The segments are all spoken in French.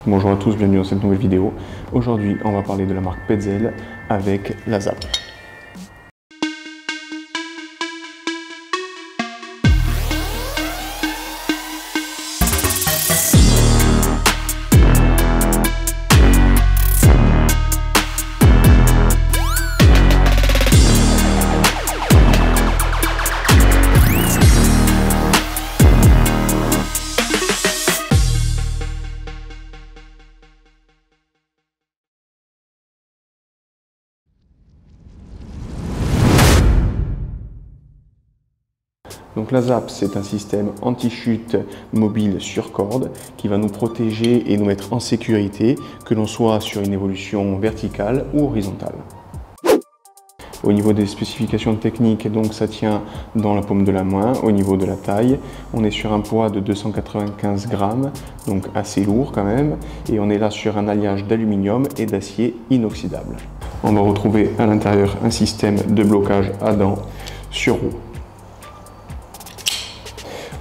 Bonjour à tous, bienvenue dans cette nouvelle vidéo. Aujourd'hui, on va parler de la marque Petzl avec la ZAP. Donc la ZAP, c'est un système anti-chute mobile sur corde qui va nous protéger et nous mettre en sécurité, que l'on soit sur une évolution verticale ou horizontale. Au niveau des spécifications techniques, donc ça tient dans la paume de la main. Au niveau de la taille, on est sur un poids de 295 grammes, donc assez lourd quand même, et on est là sur un alliage d'aluminium et d'acier inoxydable. On va retrouver à l'intérieur un système de blocage à dents sur roue.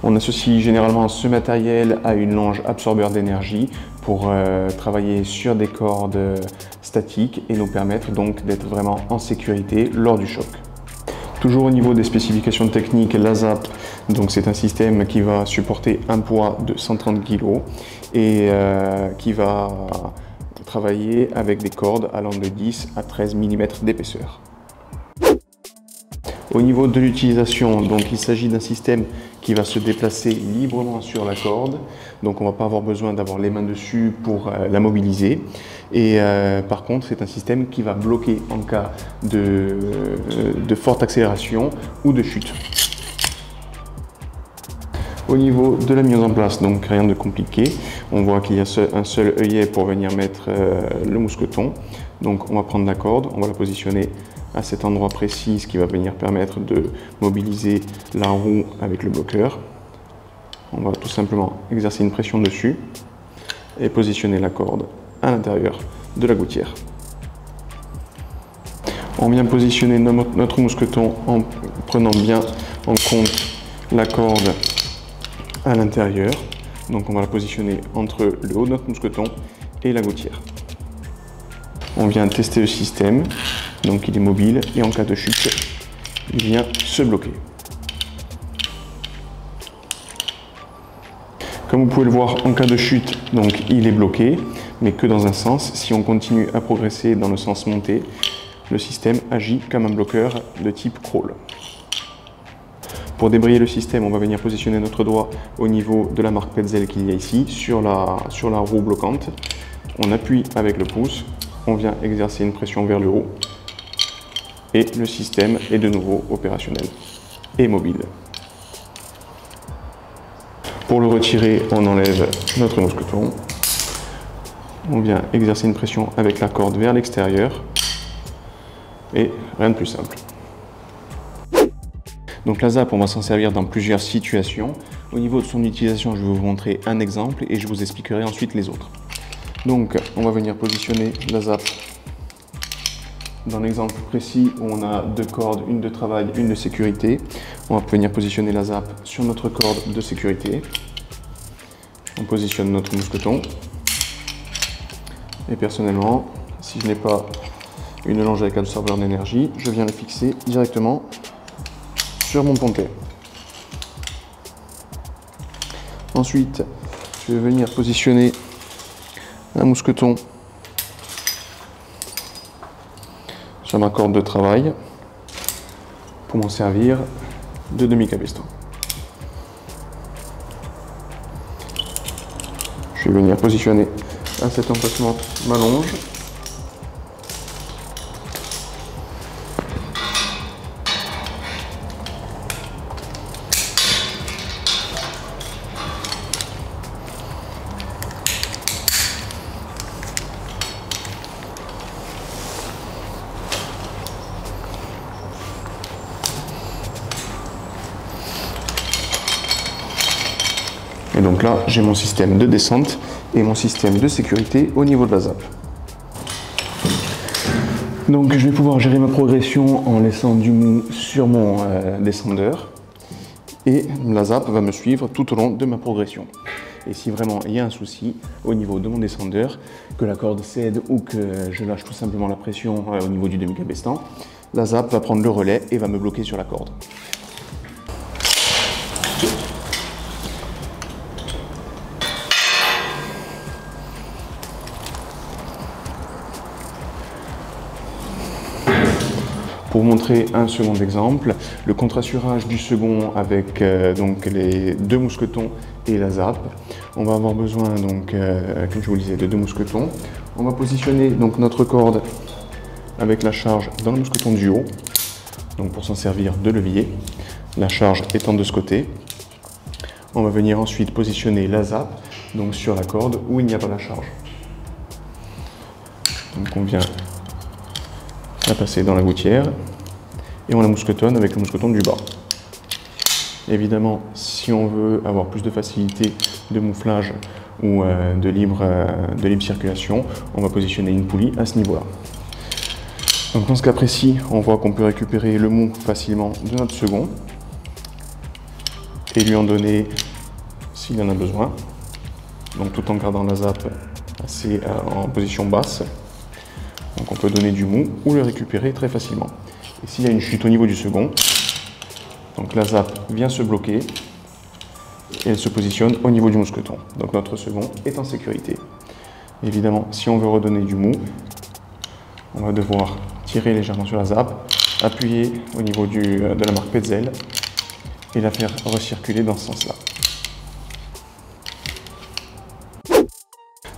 On associe généralement ce matériel à une longe absorbeur d'énergie pour travailler sur des cordes statiques et nous permettre donc d'être vraiment en sécurité lors du choc. Toujours au niveau des spécifications techniques, la ZAP, c'est un système qui va supporter un poids de 130 kg et qui va travailler avec des cordes allant de 10 à 13 mm d'épaisseur. Au niveau de l'utilisation, il s'agit d'un système qui va se déplacer librement sur la corde. Donc on ne va pas avoir besoin d'avoir les mains dessus pour la mobiliser. Et par contre, c'est un système qui va bloquer en cas de forte accélération ou de chute. Au niveau de la mise en place, donc rien de compliqué. On voit qu'il y a un seul œillet pour venir mettre le mousqueton. Donc on va prendre la corde, on va la positionner à cet endroit précis, ce qui va venir permettre de mobiliser la roue avec le bloqueur. On va tout simplement exercer une pression dessus et positionner la corde à l'intérieur de la gouttière. On vient positionner notre mousqueton en prenant bien en compte la corde à l'intérieur. Donc on va la positionner entre le haut de notre mousqueton et la gouttière. On vient tester le système, donc il est mobile et en cas de chute, il vient se bloquer. Comme vous pouvez le voir, en cas de chute, il est bloqué, mais que dans un sens. Si on continue à progresser dans le sens monté, le système agit comme un bloqueur de type crawl. Pour débrayer le système, on va venir positionner notre doigt au niveau de la marque Petzl qu'il y a ici, sur la roue bloquante. On appuie avec le pouce. On vient exercer une pression vers le haut et le système est de nouveau opérationnel et mobile. Pour le retirer, on enlève notre mousqueton. On vient exercer une pression avec la corde vers l'extérieur et rien de plus simple. Donc la ZAP, on va s'en servir dans plusieurs situations. Au niveau de son utilisation, je vais vous montrer un exemple et je vous expliquerai ensuite les autres. Donc, on va venir positionner la ZAP dans l'exemple précis où on a deux cordes, une de travail, une de sécurité. On va venir positionner la ZAP sur notre corde de sécurité. On positionne notre mousqueton. Et personnellement, si je n'ai pas une longe avec absorbeur d'énergie, je viens le fixer directement sur mon pontet. Ensuite, je vais venir positionner un mousqueton sur ma corde de travail pour m'en servir de demi-cabestan. Je vais venir positionner à cet emplacement ma longe. Et donc là, j'ai mon système de descente et mon système de sécurité au niveau de la ZAP. Donc je vais pouvoir gérer ma progression en laissant du mou sur mon descendeur et la ZAP va me suivre tout au long de ma progression. Et si vraiment il y a un souci au niveau de mon descendeur, que la corde cède ou que je lâche tout simplement la pression au niveau du demi-cabestan, la zappe va prendre le relais et va me bloquer sur la corde. Pour vous montrer un second exemple, le contre-assurage du second avec donc les 2 mousquetons et la zappe. On va avoir besoin, donc, comme je vous le disais, de 2 mousquetons. On va positionner donc notre corde avec la charge dans le mousqueton du haut, donc pour s'en servir de levier, la charge étant de ce côté. On va venir ensuite positionner la zappe donc sur la corde où il n'y a pas la charge. Donc on vient la passer dans la gouttière et on la mousquetonne avec le mousqueton du bas. Évidemment, si on veut avoir plus de facilité de mouflage ou de libre circulation, on va positionner une poulie à ce niveau-là. Donc dans ce cas précis, on voit qu'on peut récupérer le mou facilement de notre second et lui en donner s'il en a besoin, donc tout en gardant la zappe assez en position basse. Donc on peut donner du mou ou le récupérer très facilement. Et s'il y a une chute au niveau du second, donc la zappe vient se bloquer et elle se positionne au niveau du mousqueton. Donc notre second est en sécurité. Évidemment, si on veut redonner du mou, on va devoir tirer légèrement sur la zappe, appuyer au niveau de la marque Petzl et la faire recirculer dans ce sens-là.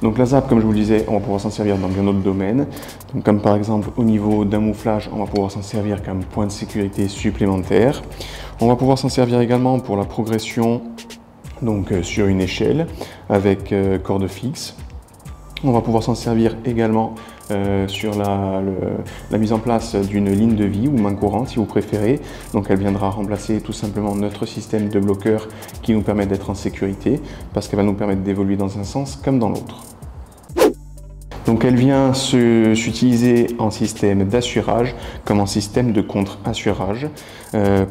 Donc la zappe, comme je vous le disais, on va pouvoir s'en servir dans bien d'autres domaines. Donc, comme par exemple au niveau d'un mouflage, on va pouvoir s'en servir comme point de sécurité supplémentaire. On va pouvoir s'en servir également pour la progression donc, sur une échelle avec corde fixe. On va pouvoir s'en servir également sur la mise en place d'une ligne de vie ou main courante si vous préférez. Donc elle viendra remplacer tout simplement notre système de bloqueur qui nous permet d'être en sécurité parce qu'elle va nous permettre d'évoluer dans un sens comme dans l'autre. Donc elle vient s'utiliser en système d'assurage comme en système de contre-assurage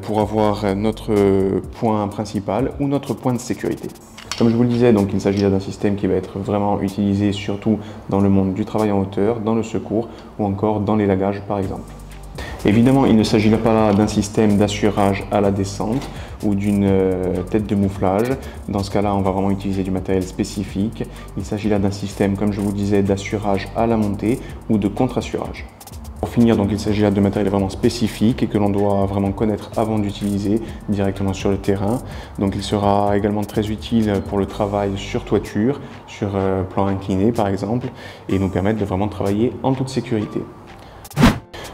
pour avoir notre point principal ou notre point de sécurité. Comme je vous le disais, donc, il s'agit là d'un système qui va être vraiment utilisé surtout dans le monde du travail en hauteur, dans le secours ou encore dans l'élagage par exemple. Évidemment, il ne s'agit pas là d'un système d'assurage à la descente ou d'une tête de mouflage. Dans ce cas-là, on va vraiment utiliser du matériel spécifique. Il s'agit là d'un système, comme je vous le disais, d'assurage à la montée ou de contre-assurage. Pour finir, donc, il s'agit là de matériel vraiment spécifique et que l'on doit vraiment connaître avant d'utiliser directement sur le terrain. Donc il sera également très utile pour le travail sur toiture, sur plan incliné par exemple, et nous permettre de vraiment travailler en toute sécurité.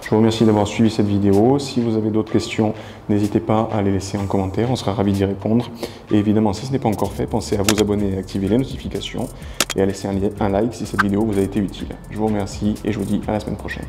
Je vous remercie d'avoir suivi cette vidéo. Si vous avez d'autres questions, n'hésitez pas à les laisser en commentaire, on sera ravis d'y répondre. Et évidemment, si ce n'est pas encore fait, pensez à vous abonner et à activer les notifications et à laisser un like si cette vidéo vous a été utile. Je vous remercie et je vous dis à la semaine prochaine.